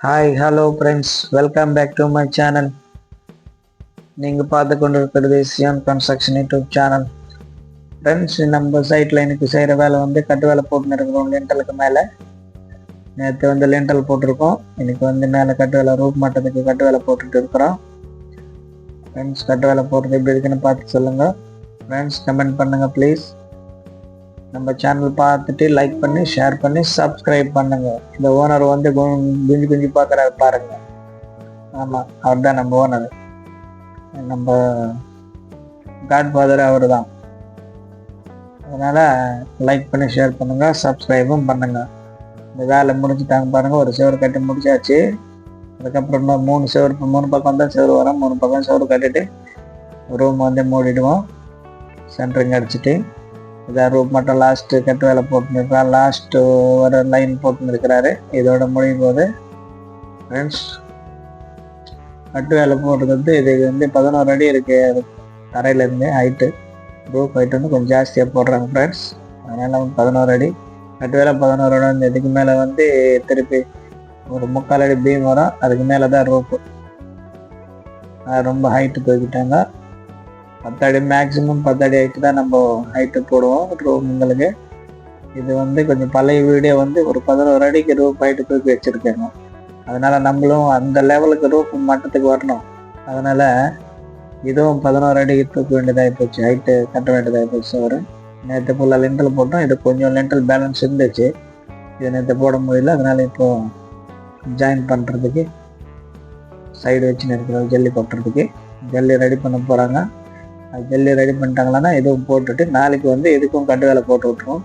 Hi hello friends, welcome back to my channel. நீங்கள் பார்த்து கொண்டு இருக்கிறது Siyan construction YouTube channel. Friends, நம்ம சைட்டில் இன்னைக்கு செய்கிற வேலை வந்து கட்டு வேலை போட்டுன்னு இருக்கிறோம். லிண்டலுக்கு மேலே நேற்று வந்து லிண்டல் போட்டிருக்கோம். இன்னைக்கு வந்து மேலே கட்டு வேலை ரூப் மட்டத்துக்கு கட்டு வேலை போட்டுட்டு இருக்கிறோம். ஃப்ரெண்ட்ஸ், கட்டு வேலை போடுறது எப்படி இருக்குன்னு பார்த்து சொல்லுங்கள். ஃப்ரெண்ட்ஸ், கமெண்ட் பண்ணுங்கள் ப்ளீஸ். நம்ம சேனல் பார்த்துட்டு லைக் பண்ணி ஷேர் பண்ணி சப்ஸ்கிரைப் பண்ணுங்க. இந்த ஓனர் வந்து குஞ்சு குஞ்சு பார்க்குறாரு பாருங்க. ஆமாம், அவர் தான் நம்ம ஓனர். நம்ம காட்ஃபாதர் அவர் தான். அதனால் லைக் பண்ணி ஷேர் பண்ணுங்க, சப்ஸ்கிரைபும் பண்ணுங்க. இந்த வேலை முடிச்சுட்டாங்க பாருங்கள். ஒரு செவரு கட்டி முடிச்சாச்சு. அதுக்கப்புறம் இன்னும் 3 செவரு, 3 பக்கம் தான் செவரு வரும். 3 பக்கம் செவரு கட்டிட்டு ரூம் வந்து மூடிடுவோம். சென்ட்ரிங் அடிச்சுட்டு இதான் ரூப் மட்டும் லாஸ்ட்டு கட்டு வேலை போட்டுருக்கான். லாஸ்ட்டு ஒரு லைன் போட்டுன்னு இருக்கிறாரு. இதோட முடியும் போது ஃப்ரெண்ட்ஸ், கட்டு வேலை போடுறது வந்து இது வந்து 11 அடி இருக்குது. அது தரையிலேருந்து ஹைட்டு, ரூப் ஹைட்டு வந்து கொஞ்சம் ஜாஸ்தியாக போடுறாங்க ஃப்ரெண்ட்ஸ். அதனால் 11 அடி கட்டு வேலை. 11 அடி வந்து இதுக்கு மேலே வந்து திருப்பி ஒரு 3/4 அடி பீம் வரும். அதுக்கு மேலே தான் ரூப்பு. ரொம்ப ஹைட்டு தூக்கிட்டாங்க. 10 அடி மேக்ஸிமம் 10 அடி ஹைட்டு தான் நம்ம ஹைட்டு போடுவோம் ரூமுங்களுக்கு. இது வந்து கொஞ்சம் பழைய வீடியோ வந்து ஒரு 11 அடிக்கு ரூப் ஹைட்டு தூக்கி வச்சுருக்காங்க. அதனால் நம்மளும் அந்த லெவலுக்கு ரூப் மட்டத்துக்கு வரணும். அதனால் இதுவும் 11 அடிக்கு தூக்க வேண்டியதாகி போச்சு. ஹைட்டு கட்ட வேண்டியதாகி போச்சு. வரும் நேற்று ஃபுல்லாக லென்டல் போட்டோம். இது கொஞ்சம் லென்டல் பேலன்ஸ் இருந்துச்சு. இது நேற்று போட முடியல. அதனால் இப்போது ஜாயின் பண்ணுறதுக்கு சைடு வச்சுன்னு இருக்கிற ஜல்லி கொட்டுறதுக்கு ஜல்லி ரெடி பண்ண போகிறாங்க. ஜல்லி ரெடி பண்ணிட்டாங்களான்னா இதுவும் போட்டுட்டு நாளைக்கு வந்து இதுக்கும் கட்டு வேலை போட்டு விட்ருவோம்.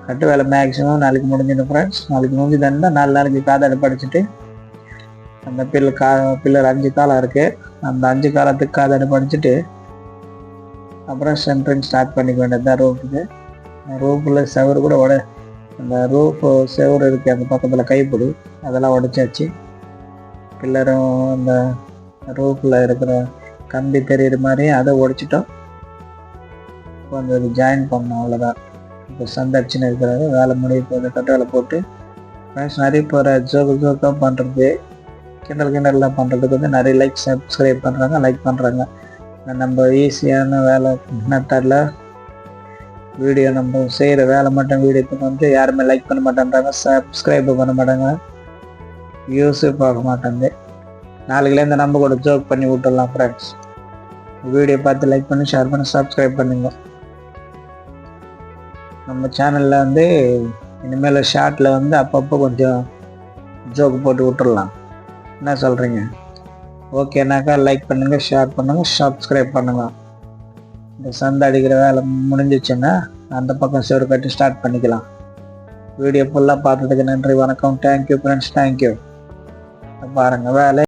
கட்டு வேலை மேக்ஸிமம் நாளைக்கு முடிஞ்சிடும் ஃப்ரெண்ட்ஸ். நாளைக்கு முடிஞ்சுதுன்னா 4 நாளைக்கு காதாடு படிச்சுட்டு அந்த பில்லர் 5 காலம் இருக்குது. அந்த 5 காலத்துக்கு காதாடு படிச்சுட்டு அப்புறம் சென்ட்ரிங் ஸ்டார்ட் பண்ணிக்க வேண்டியது தான் ரூஃபுக்கு. ரூஃபில் செவரு கூட அந்த ரூஃப் செவரு இருக்குது அந்த பக்கத்தில் கைப்பிடி அதெல்லாம் உடைச்சாச்சு. பில்லரும் அந்த ரூஃபில் இருக்கிற கம்பி தெரியுற மாதிரி அதை உடைச்சிட்டோம். கொஞ்சம் ஜாயின் பண்ணோம், அவ்வளோதான். இப்போ சந்தடிச்சுன்னு இருக்கிறாரு. வேலை முடிய போது கட்டு வேலை போட்டு ஃப்ரெண்ட்ஸ் நிறைய போகிற ஜோக்காக பண்ணுறது கிண்டல்லாம் பண்ணுறதுக்கு வந்து நிறைய சப்ஸ்கிரைப் பண்ணுறாங்க, லைக் பண்ணுறாங்க. நம்ம ஈஸியான வேலை மெத்தடில் வீடியோ நம்ம செய்கிற வேலை மட்டும் வீடியோக்கு வந்து யாருமே லைக் பண்ண மாட்டேன்றாங்க, சப்ஸ்கிரைப் பண்ண மாட்டாங்க, வியூஸு பார்க்க மாட்டாங்க. நாளைக்குலேருந்து நம்ம கூட ஜோக் பண்ணி விட்டுடலாம் ஃப்ரெண்ட்ஸ். வீடியோ பார்த்து லைக் பண்ணி ஷேர் பண்ணி சப்ஸ்கிரைப் பண்ணுங்க. நம்ம சேனலில் வந்து இனிமேல் ஷார்ட்டில் வந்து அப்பப்போ கொஞ்சம் ஜோக் போட்டு விட்டுடலாம். என்ன சொல்கிறீங்க? ஓகேனாக்கா லைக் பண்ணுங்கள், ஷேர் பண்ணுங்கள், சப்ஸ்கிரைப் பண்ணுங்கள். இந்த சந்தை அடிக்கிற வேலை முடிஞ்சிச்சுன்னா அந்த பக்கம் செவரு கட்டி ஸ்டார்ட் பண்ணிக்கலாம். வீடியோ ஃபுல்லாக பார்த்ததுக்கு நன்றி, வணக்கம், தேங்க்யூ ஃப்ரெண்ட்ஸ், தேங்க்யூ. பாருங்கள் வேலை